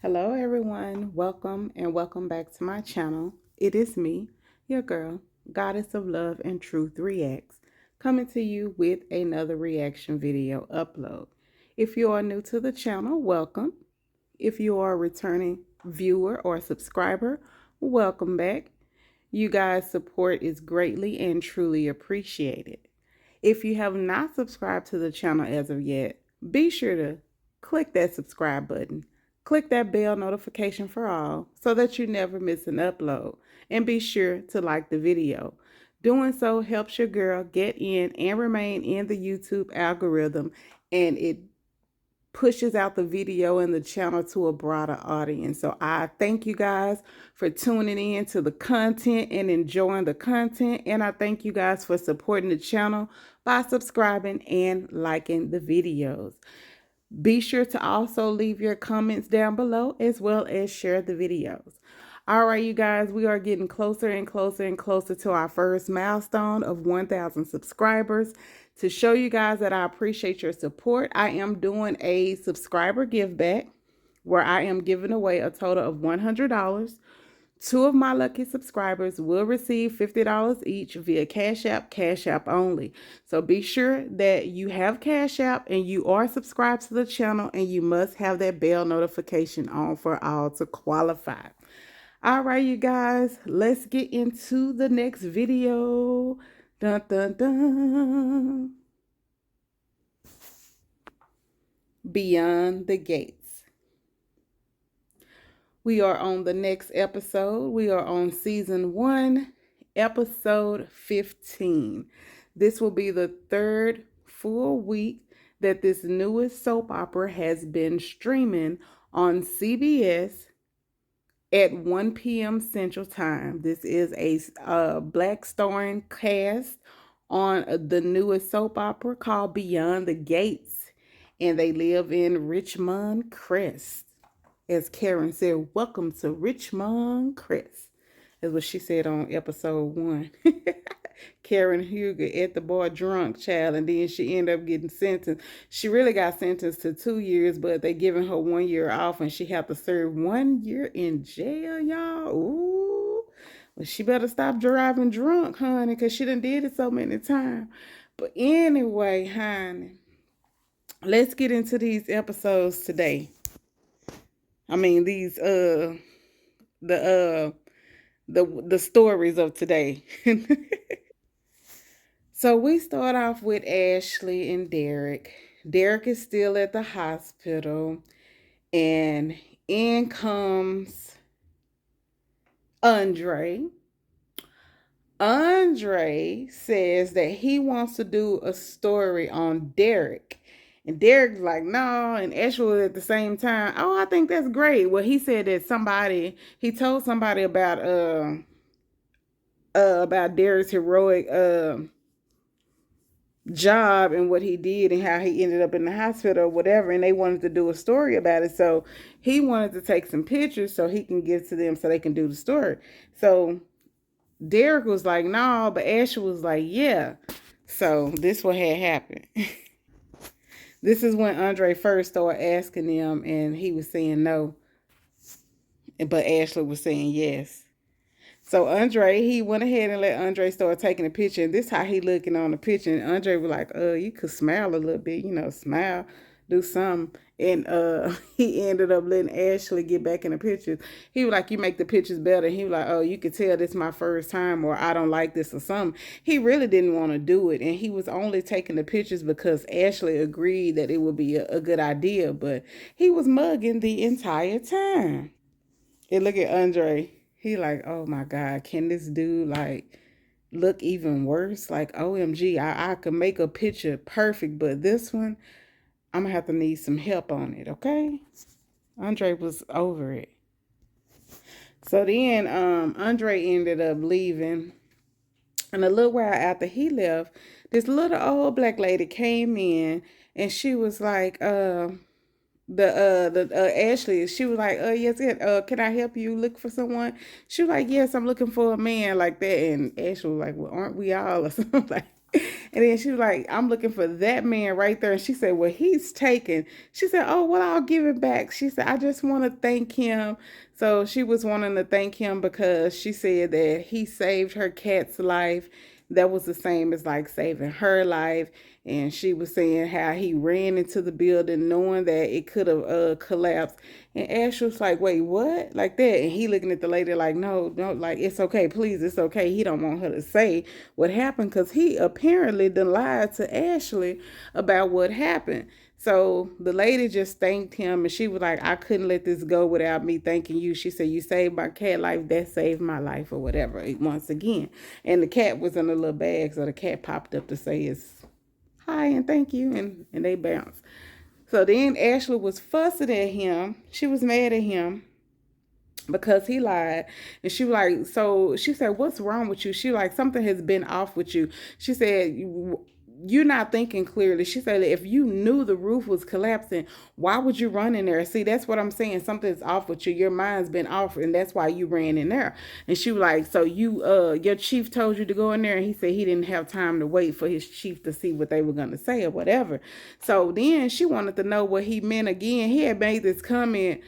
Hello everyone, welcome and welcome back to my channel. It is me, your girl, Goddess of Love and Truth Reacts, coming to you with another reaction video upload. If you are new to the channel, welcome. If you are a returning viewer or subscriber, welcome back. You guys' support is greatly and truly appreciated. If you have not subscribed to the channel as of yet, be sure to click that subscribe button. Click that bell notification for all so that you never miss an upload. And be sure to like the video. Doing so helps your girl get in and remain in the YouTube algorithm, and it pushes out the video and the channel to a broader audience. So I thank you guys for tuning in to the content and enjoying the content. And I thank you guys for supporting the channel by subscribing and liking the videos. Be sure to also leave your comments down below as well as share the videos. All right, you guys, we are getting closer and closer and closer to our first milestone of 1,000 subscribers. To show you guys that I appreciate your support, I am doing a subscriber give back where I am giving away a total of $100. Two of my lucky subscribers will receive $50 each via Cash App only. So be sure that you have Cash App and you are subscribed to the channel, and you must have that bell notification on for all to qualify. All right, you guys, let's get into the next video. Dun, dun, dun. Beyond the Gates. We are on the next episode. We are on season 1, episode 15. This will be the third full week that this newest soap opera has been streaming on CBS at 1 p.m. Central Time. This is a Black starring cast on the newest soap opera called Beyond the Gates, and they live in Richmond Crest. As Karen said, welcome to Richmond Crest. That's what she said on episode 1. Karen Huger at the bar drunk, child, and then she ended up getting sentenced. She really got sentenced to 2 years, but they giving her 1 year off, and she have to serve 1 year in jail, y'all. Ooh. Well, she better stop driving drunk, honey, because she done did it so many times. But anyway, honey, let's get into these episodes today. I mean, these the stories of today. So we start off with Ashley and Derrick. Derrick is still at the hospital, and in comes Andre. Andre says that he wants to do a story on Derrick. And Derrick's like, no. And Ashley was at the same time, oh, I think that's great. Well, he said that he told somebody about Derrick's heroic job and what he did and how he ended up in the hospital or whatever, and they wanted to do a story about it. So he wanted to take some pictures so he can give to them so they can do the story. So Derrick was like, no, but Ashley was like, yeah. So this what had happened. This is when Andre first started asking them, and he was saying no, but Ashley was saying yes. So Andre, he went ahead and let Andre start taking a picture. And this how he looking on the picture. And Andre was like, you could smile a little bit, smile, do something. And he ended up letting Ashley get back in the pictures. He was like, you make the pictures better. He was like, oh, you could tell this is my first time, or I don't like this or something. He really didn't want to do it. And he was only taking the pictures because Ashley agreed that it would be a good idea. But he was mugging the entire time. And look at Andre. He like, oh my God, can this dude like look even worse? Like, OMG, I could make a picture perfect, but this one, I'm gonna have to need some help on it, okay? Andre was over it. So then Andre ended up leaving. And a little while after he left, this little old black lady came in, and she was like, Ashley, she was like, yes, can I help you look for someone? She was like, yes, I'm looking for a man like that. And Ashley was like, well, aren't we all, or something like. And then she was like, I'm looking for that man right there. And she said, well, he's taken. She said, oh, well, I'll give it back. She said, I just want to thank him. So she was wanting to thank him because she said that he saved her cat's life. That was the same as like saving her life. And she was saying how he ran into the building knowing that it could have collapsed. And Ash was like, wait, what? Like that. And he looking at the lady like, no, no, like, it's okay, please, it's okay. He don't want her to say what happened because he apparently done lied to Ashley about what happened. So the lady just thanked him and she was like, I couldn't let this go without me thanking you. She said, you saved my cat life, that saved my life, or whatever, once again. And the cat was in a little bag, so the cat popped up to say it's hi and thank you, and they bounced. So then Ashley was fussing at him. She was mad at him because he lied. And she was like, so she said, what's wrong with you? She was like, something has been off with you. She said, you're not thinking clearly. She said, if you knew the roof was collapsing, why would you run in there? See, that's what I'm saying. Something's off with you. Your mind's been off, and that's why you ran in there. And she was like, so your chief told you to go in there, and he said he didn't have time to wait for his chief to see what they were going to say or whatever. So then she wanted to know what he meant again. He had made this comment,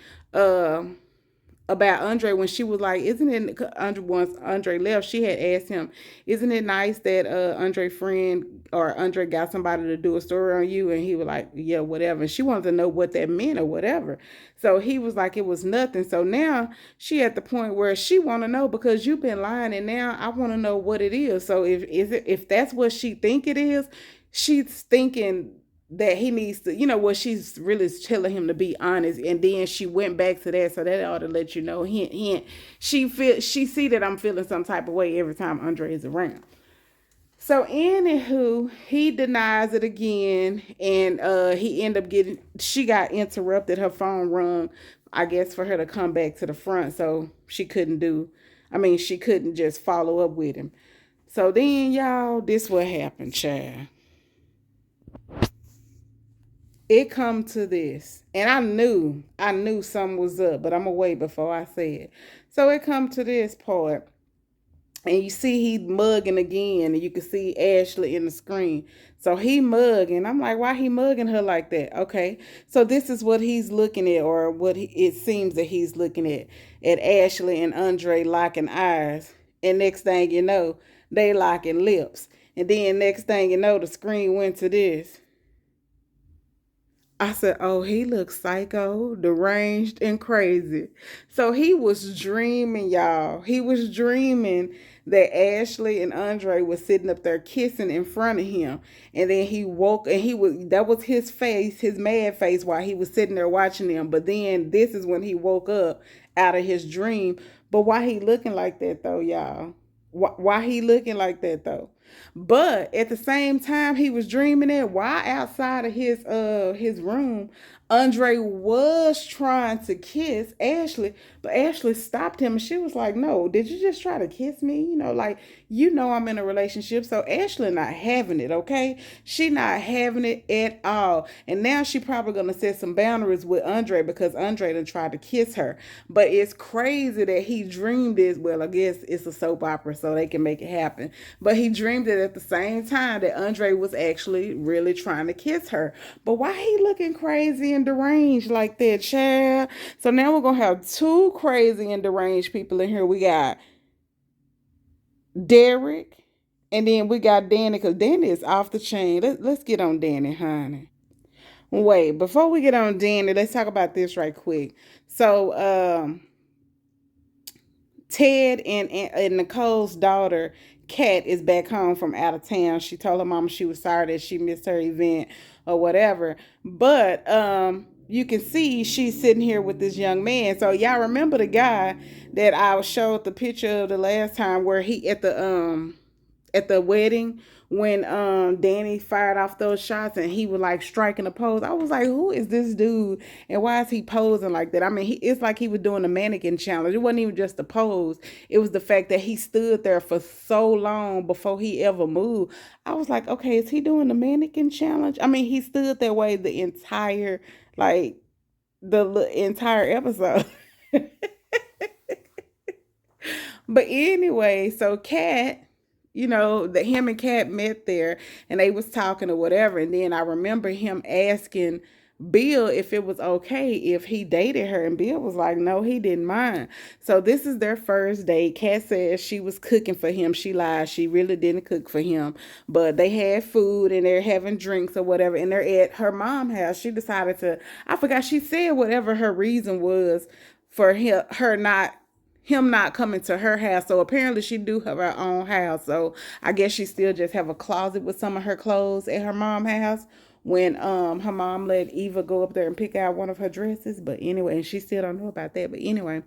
about Andre when she was like, isn't it, Andre, once Andre left, she had asked him, isn't it nice that Andre friend or Andre got somebody to do a story on you? And he was like, yeah, whatever. And she wanted to know what that meant or whatever. So he was like, it was nothing. So now she at the point where she want to know because you've been lying, and now I want to know what it is. So if that's what she think it is, she's thinking that he needs to, what she's really telling him to be honest. And then she went back to that, so that ought to let you know, hint, hint. She see that I'm feeling some type of way every time Andre is around. So anywho, he denies it again, and he ended up she got interrupted. Her phone rung, I guess, for her to come back to the front, so she couldn't just follow up with him. So then, y'all, this what happened, child. It come to this, and I knew something was up, but I'm gonna wait before I say it. So it come to this part, and you see he mugging again, and you can see Ashley in the screen. So he mugging. I'm like, why he mugging her like that? Okay, so this is what he's looking at, or it seems that he's looking at Ashley and Andre locking eyes, and next thing you know, they locking lips, and then next thing you know, the screen went to this. I said, oh, he looks psycho, deranged, and crazy. So he was dreaming, y'all. He was dreaming that Ashley and Andre was sitting up there kissing in front of him. And then he woke, and that was his face, his mad face, while he was sitting there watching them. But then this is when he woke up out of his dream. But why he looking like that though, y'all? Why he looking like that though? But at the same time he was dreaming it, why outside of his room, Andre was trying to kiss Ashley, but Ashley stopped him and she was like, no, did you just try to kiss me? Like, I'm in a relationship. So Ashley not having it, okay? She not having it at all. And now she probably gonna set some boundaries with Andre because Andre done tried to kiss her. But it's crazy that he dreamed this. Well, I guess it's a soap opera, so they can make it happen. But he dreamed it at the same time that Andre was actually really trying to kiss her. But why he looking crazy and deranged like that, child? So now we're gonna have two crazy and deranged people in here. We got Derrick, and then we got Danny, because Danny is off the chain. Let's get on Danny, honey. Wait, before we get on Danny, let's talk about this right quick. So, Ted and Nicole's daughter, Kat, is back home from out of town. She told her mama she was sorry that she missed her event or whatever. But you can see she's sitting here with this young man. So y'all remember the guy that I showed the picture of the last time, where he at the wedding when Danny fired off those shots and he was like striking a pose. I was like, who is this dude and why is he posing like that? I mean, it's like he was doing a mannequin challenge. It wasn't even just the pose. It was the fact that he stood there for so long before he ever moved. I was like, okay, is he doing the mannequin challenge? I mean, he stood that way the entire, like, the entire episode. But anyway, so Kat that him and Kat met there and they was talking or whatever. And then I remember him asking Bill if it was okay if he dated her, and Bill was like, no, he didn't mind. So this is their first date. Kat says she was cooking for him. She lied. She really didn't cook for him, but they had food and they're having drinks or whatever, and they're at her mom's house. She decided to, I forgot, she said whatever her reason was for him not coming to her house. So apparently she do have her own house. So I guess she still just have a closet with some of her clothes at her mom's house when her mom let Eva go up there and pick out one of her dresses. But anyway, and she still don't know about that. But anyway,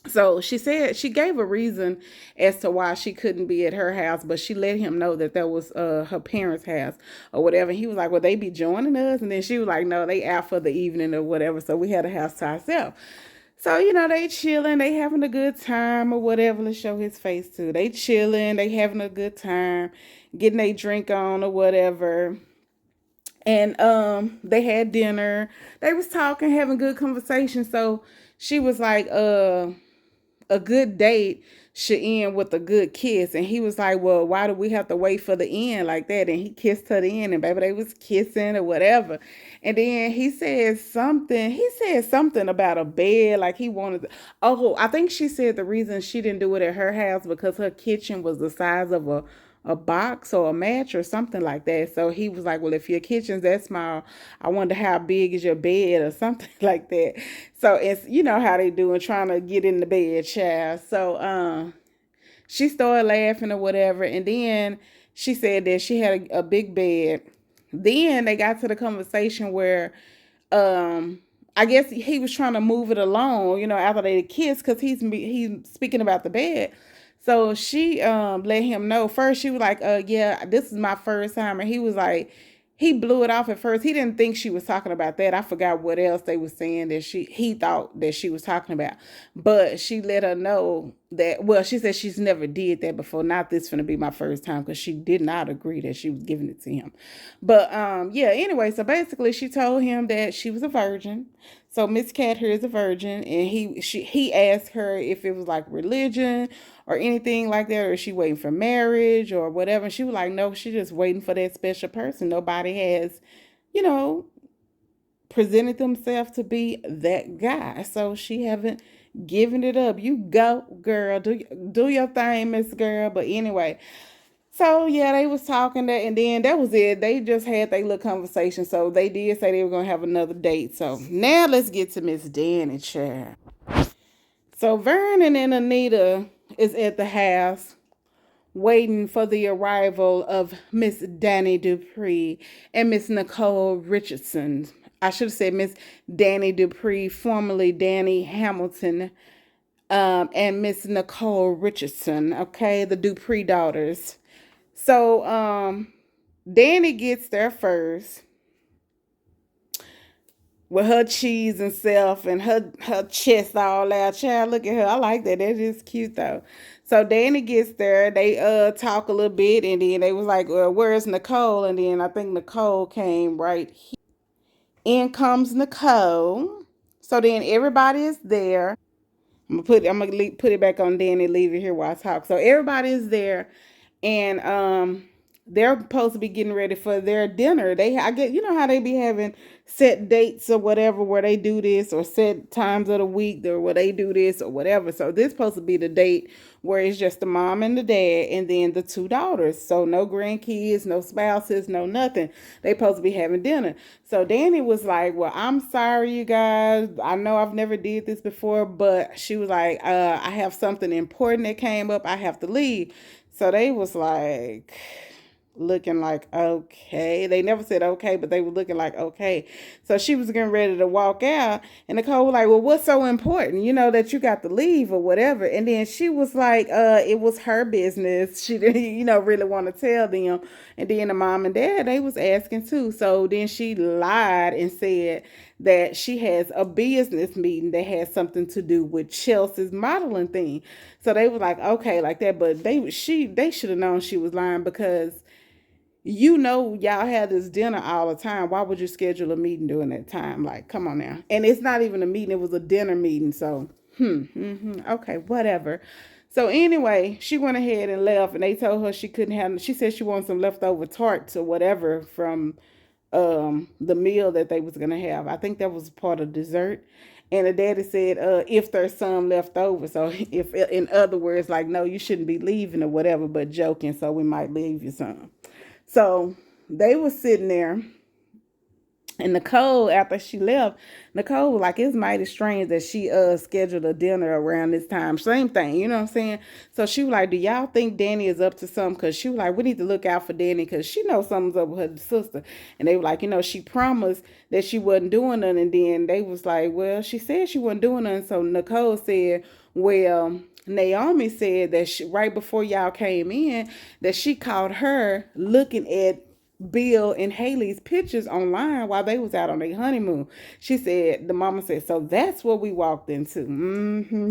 so she said she gave a reason as to why she couldn't be at her house, but she let him know that was her parents' house or whatever. He was like, well, they be joining us? And then she was like, no, they out for the evening or whatever. So we had a house to ourselves. So, they chilling, they having a good time or whatever. Let's show his face too. They chilling, they having a good time, getting a drink on or whatever. And they had dinner. They was talking, having good conversation. So she was like, a good date should end with a good kiss. And he was like, well, why do we have to wait for the end like that? And he kissed her the end, and baby, they was kissing or whatever. And then he said something about a bed, like he wanted to, oh, I think she said the reason she didn't do it at her house because her kitchen was the size of a box or a match or something like that. So he was like, well, if your kitchen's that small, I wonder how big is your bed or something like that. So it's, how they do and trying to get in the bed, child. So she started laughing or whatever. And then she said that she had a big bed. Then they got to the conversation where I guess he was trying to move it along, after they kissed, because he's speaking about the bed. So she let him know. First she was like, yeah, this is my first time. And he was like, he blew it off at first. He didn't think she was talking about that. I forgot what else they were saying that he thought that she was talking about. But she let her know that, well, she said she's never did that before. Not this gonna be my first time, because she did not agree that she was giving it to him. But yeah, anyway, so basically she told him that she was a virgin. So Miss Cat here is a virgin, and he asked her if it was like religion or anything like that, or is she waiting for marriage or whatever. And she was like, no, she's just waiting for that special person. Nobody has, you know, presented themselves to be that guy. So she haven't given it up. You go, girl. Do your thing, Miss Girl. But anyway, so yeah, they was talking that, and then that was it. They just had their little conversation. So they did say they were gonna have another date. So now let's get to Miss Danny, child. So Vernon and Anita is at the house waiting for the arrival of Miss Danny Dupree and Miss Nicole Richardson. I should have said Miss Danny Dupree, formerly Danny Hamilton, and Miss Nicole Richardson. Okay, the Dupree daughters. So Danny gets there first with her cheese and self and her chest all out. Child, look at her. I like that. That is cute though. So Danny gets there. They talk a little bit, and then they was like, where's Nicole? And then I think Nicole came right here. In comes Nicole. So then everybody is there. I'm gonna put it back on Danny, leave it here while I talk. So everybody is there, and they're supposed to be getting ready for their dinner. I get, how they be having set dates or whatever where they do this, or set times of the week or where they do this or whatever. So this supposed to be the date where it's just the mom and the dad and then the two daughters. So no grandkids, no spouses, no nothing. They supposed to be having dinner. So Danny was like, well, I'm sorry, you guys. I know I've never did this before, but she was like, I have something important that came up. I have to leave. So they was like looking like okay. They never said okay, but they were looking like okay. So she was getting ready to walk out, and Nicole was like, well, what's so important, that you got to leave or whatever. And then she was like, it was her business. She didn't, really want to tell them. And then the mom and dad, they was asking too. So then she lied and said that she has a business meeting that has something to do with Chelsea's modeling thing. So they was like, okay, like that. But they should have known she was lying, because y'all had this dinner all the time. Why would you schedule a meeting during that time? Like, come on now. And it's not even a meeting, it was a dinner meeting. So, okay, whatever. So anyway, she went ahead and left, and they told her she couldn't have. She said she wanted some leftover tarts or whatever from the meal that they was gonna have. I think that was part of dessert. And the daddy said, if there's some left over. So if in other words, like, no, you shouldn't be leaving or whatever, but joking, so we might leave you some. So they was sitting there. And Nicole, after she left, Nicole was like, it's mighty strange that she scheduled a dinner around this time. Same thing, you know what I'm saying? So she was like, do y'all think Danny is up to something? Because she was like, we need to look out for Danny because she knows something's up with her sister. And they were like, she promised that she wasn't doing nothing. And then they was like, well, she said she wasn't doing nothing. So Nicole said, well, Naomi said that right before y'all came in, that she caught her looking at Bill and Haley's pictures online while they was out on their honeymoon. She said, the mama said, so that's what we walked into.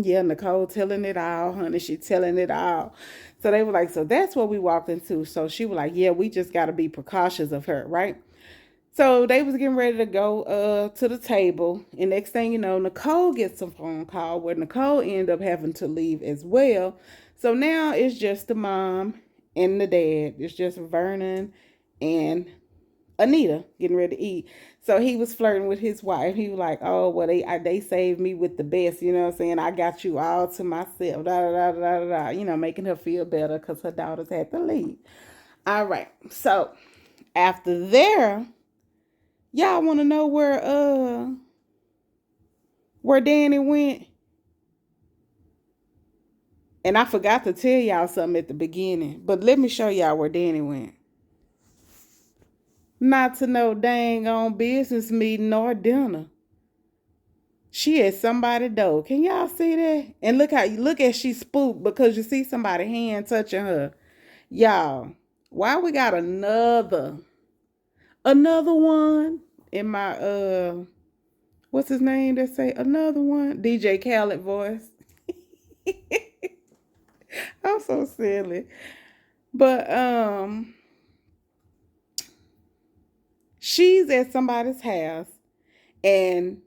Yeah, Nicole telling it all, honey. She telling it all. So they were like, so that's what we walked into. So she was like, yeah, we just got to be precautious of her, right? So they was getting ready to go to the table. And next thing you know, Nicole gets a phone call where Nicole ended up having to leave as well. So now it's just the mom and the dad. It's just Vernon and Anita getting ready to eat. So he was flirting with his wife. He was like, oh, well, they saved me with the best, you know what I'm saying? I got you all to myself, da da da da da, making her feel better because her daughters had to leave. All right. So after there, y'all want to know where Danny went? And I forgot to tell y'all something at the beginning, but let me show y'all where Danny went. Not to no dang on business meeting or dinner. She at somebody's door. Can y'all see that? And look at she spooked because you see somebody's hand touching her. Y'all, why we got another one in my what's his name that say another one? DJ Khaled voice. I'm so silly. But she's at somebody's house and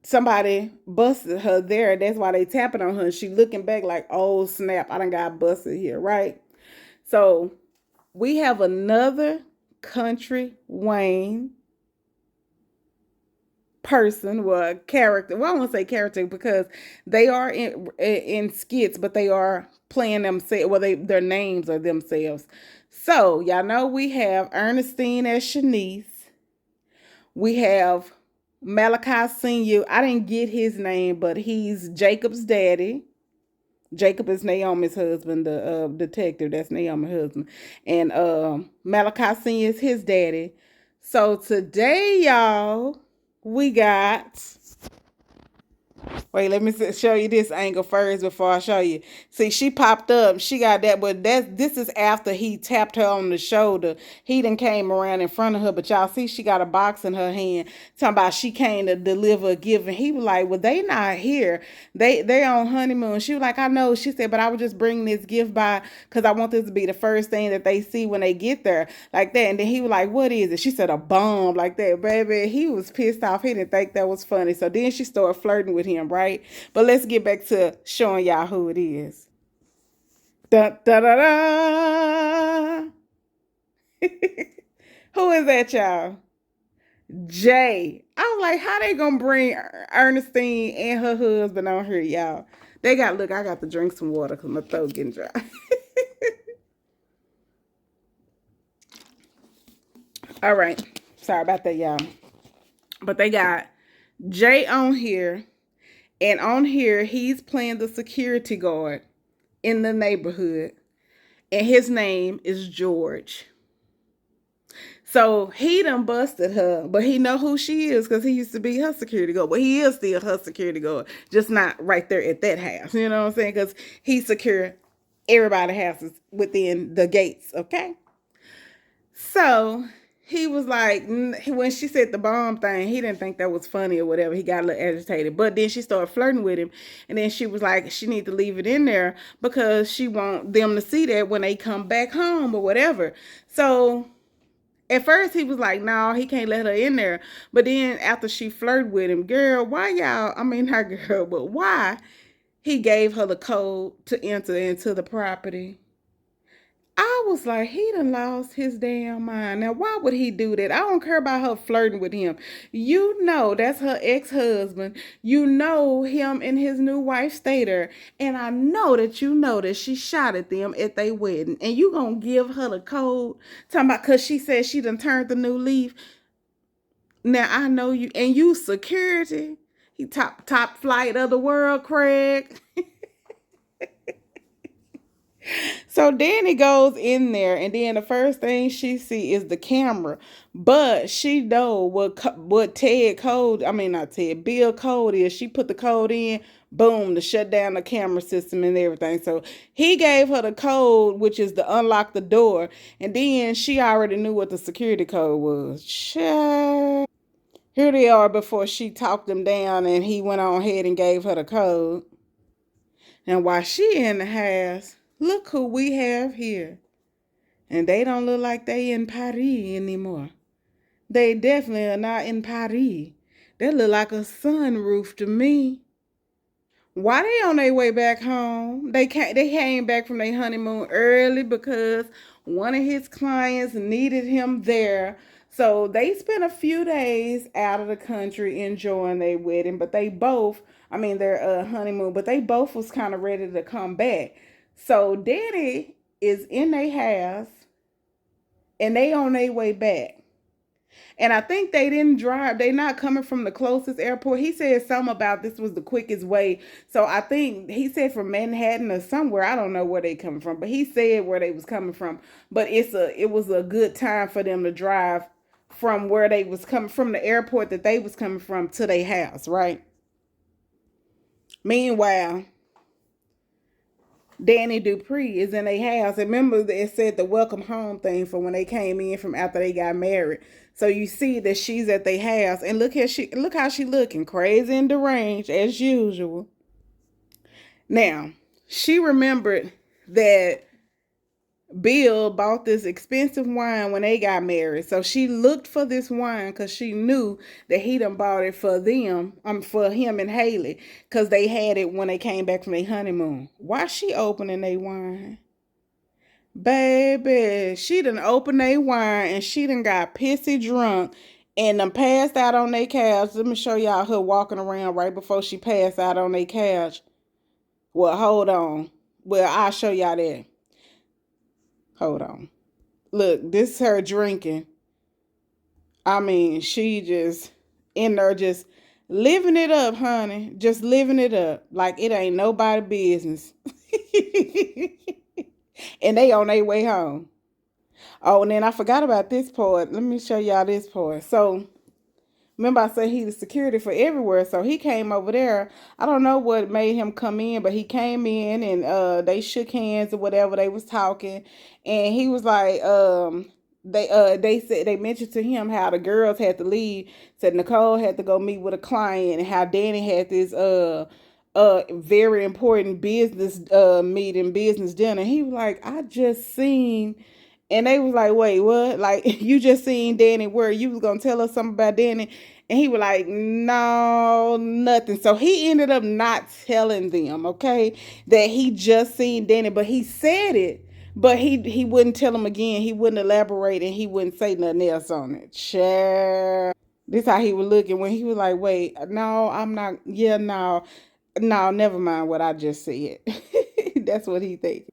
somebody busted her there. That's why they tapping on her. She looking back like, oh snap, I done got busted here, right? So we have another country Wayne person, well, character. Well, I won't say character because they are in skits, but they are playing themselves. Well, their names are themselves. So y'all know we have Ernestine as Shanice. We have Malachi Sr. I didn't get his name, but he's Jacob's daddy. Jacob is Naomi's husband, the detective. That's Naomi's husband. And Malachi Sr. is his daddy. So today, y'all, we got... Wait, let me show you this angle first before I show you. See, she popped up. She got that, but this is after he tapped her on the shoulder. He done came around in front of her, but y'all see she got a box in her hand talking about she came to deliver a gift. And he was like, well, they not here. They on honeymoon. She was like, I know. She said, but I was just bringing this gift by because I want this to be the first thing that they see when they get there like that. And then he was like, what is it? She said, a bomb like that, baby. He was pissed off. He didn't think that was funny. So then she started flirting with him, right? But let's get back to showing y'all who it is. Da da da da. Who is that, y'all? Jay. I was like, how they gonna bring Ernestine and her husband on here, y'all? I got to drink some water because my throat getting dry. All right. Sorry about that, y'all. But they got Jay on here. And on here, he's playing the security guard in the neighborhood. And his name is George. So he done busted her, but he know who she is because he used to be her security guard. But he is still her security guard, just not right there at that house. You know what I'm saying? Because he secure everybody's houses within the gates, okay? So he was like, when she said the bomb thing, he didn't think that was funny or whatever. He got a little agitated. But then she started flirting with him. And then she was like, she need to leave it in there because she want them to see that when they come back home or whatever. So at first he was like, no, he can't let her in there. But then after she flirted with him, girl, why y'all, I mean, not girl, but why He gave her the code to enter into the property. I was like, he done lost his damn mind. Now, why would he do that? I don't care about her flirting with him. You know, that's her ex-husband. You know him and his new wife stay there. And I know that you know that she shot at them at their wedding. And you gonna give her the code? Talking about because she said she done turned the new leaf. Now, I know you, and you security. He top flight of the world, Craig. So Danny goes in there, and then the first thing she see is the camera. But she know what Ted code. I mean, not Ted. Bill code is. She put the code in. Boom, to shut down the camera system and everything. So he gave her the code, which is to unlock the door, and then she already knew what the security code was. Child. Here they are before she talked him down, and he went on ahead and gave her the code. And while she in the house, look who we have here. And they don't look like they in Paris anymore. They definitely are not in Paris. They look like a sunroof to me. Why they on their way back home? They came back from their honeymoon early because one of his clients needed him there. So they spent a few days out of the country enjoying their wedding, but they both, I mean their honeymoon, but they both was kind of ready to come back. So Daddy is in their house and they on their way back. And I think they didn't drive. They not coming from the closest airport. He said something about this was the quickest way. So I think he said from Manhattan or somewhere. I don't know where they coming from, but he said where they was coming from. But it was a good time for them to drive from where they was coming from, the airport that they was coming from, to their house, right? Meanwhile, Danny Dupree is in their house. And remember, it said the welcome home thing for when they came in from after they got married. So you see that she's at their house, and look how she looking, crazy and deranged as usual. Now, she remembered that Bill bought this expensive wine when they got married. So she looked for this wine because she knew that he done bought it for them, for him and Haley, because they had it when they came back from their honeymoon. Why she opening their wine? Baby, she done opened their wine and she done got pissy drunk and done passed out on their couch. Let me show y'all her walking around right before she passed out on their couch. Well, hold on. Well, I'll show y'all that. Hold on. Look, this is her drinking. I mean, she just in there just living it up, honey. Just living it up like it ain't nobody business. And they on their way home. Oh, and then I forgot about this part. Let me show y'all this part. So remember I said he was security for everywhere. So he came over there. I don't know what made him come in, but he came in and they shook hands or whatever. They was talking. And he was like, they said they mentioned to him how the girls had to leave. Said Nicole had to go meet with a client and how Danny had this very important business meeting, business dinner. He was like, I just seen, and they was like, wait, what? Like, you just seen Danny where you was gonna tell us something about Danny? And he was like, no, nothing. So he ended up not telling them, okay, that he just seen Danny, but he said it. But he wouldn't tell them again. He wouldn't elaborate and he wouldn't say nothing else on it. Child. This how he was looking when he was like, wait, no, I'm not. Yeah, no, no, never mind what I just said. That's what he thinking.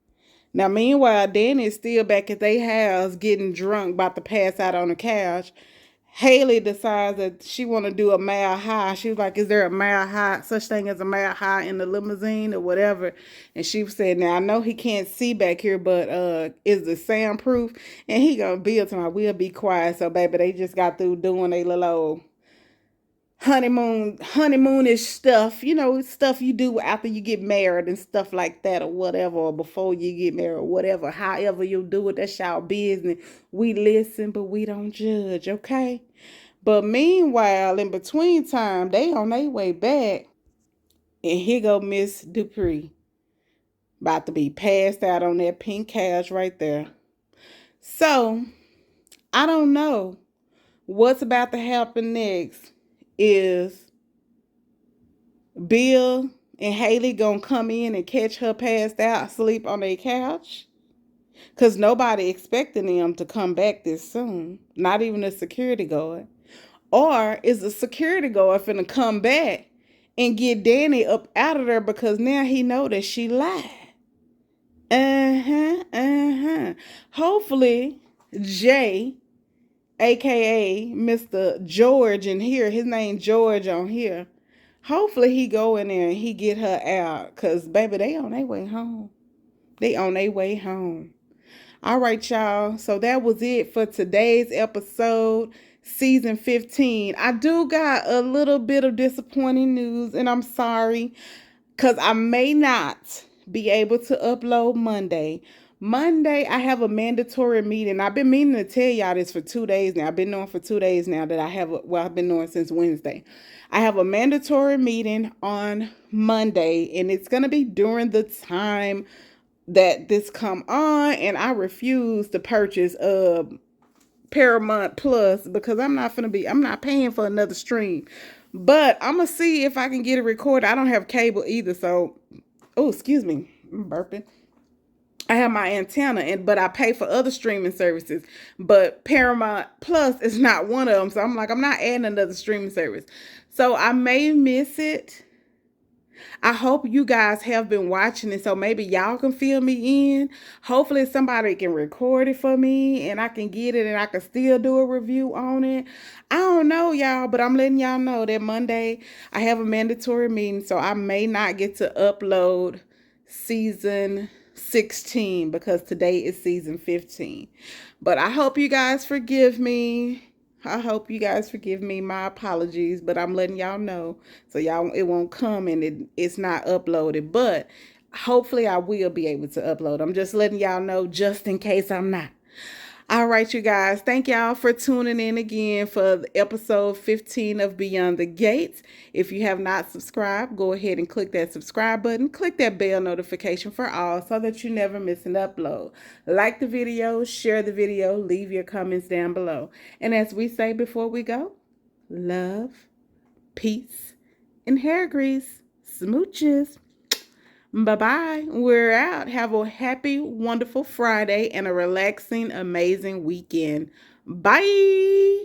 Now, meanwhile, Danny is still back at their house getting drunk, about to pass out on the couch. Haley decides that she want to do a mile high. She was like, is there a mile high, such thing as a mile high in the limousine or whatever? And she said, now I know he can't see back here, but is it soundproof? And he gonna be to my, we'll be quiet. So baby, they just got through doing a little old honeymoonish stuff, stuff you do after you get married and stuff like that or whatever, or before you get married or whatever. However you do it, that's y'all business. We listen, but we don't judge, okay? But meanwhile, in between time, they on their way back, and here go Miss Dupree, about to be passed out on that pink couch right there. So I don't know what's about to happen next. Is Bill and Haley gonna come in and catch her passed out asleep on their couch? Because nobody expecting them to come back this soon. Not even a security guard. Or is the security guard finna come back and get Danny up out of there because now he know that she lied? Hopefully, Jay, aka Mr. George in here, his name George on here. Hopefully he go in there and he get her out. Cause baby, they on their way home. They on their way home. All right, y'all. So that was it for today's episode, season 15. I do got a little bit of disappointing news, and I'm sorry, because I may not be able to upload Monday. Monday, I have a mandatory meeting. I've been meaning to tell y'all this for 2 days now. I've been knowing for 2 days now that I've been knowing since Wednesday. I have a mandatory meeting on Monday, and it's going to be during the time that this come on, and I refuse to purchase Paramount Plus because I'm not paying for another stream. But I'm gonna see if I can get it recorded. I don't have cable either, so excuse me, I'm burping. I have my antenna, but I pay for other streaming services. But Paramount Plus is not one of them, so I'm not adding another streaming service. So I may miss it. I hope you guys have been watching it so maybe y'all can fill me in. Hopefully somebody can record it for me and I can get it and I can still do a review on it. I don't know, y'all, but I'm letting y'all know that Monday I have a mandatory meeting, so I may not get to upload season 16 because today is season 15. But I hope you guys forgive me. My apologies, but I'm letting y'all know so y'all it won't come and it's not uploaded. But hopefully I will be able to upload. I'm just letting y'all know just in case I'm not. All right, you guys. Thank y'all for tuning in again for episode 15 of Beyond the Gates. If you have not subscribed, go ahead and click that subscribe button. Click that bell notification for all so that you never miss an upload. Like the video, share the video, leave your comments down below. And as we say before we go, love, peace, and hair grease. Smooches. Bye-bye. We're out. Have a happy, wonderful Friday and a relaxing, amazing weekend. Bye.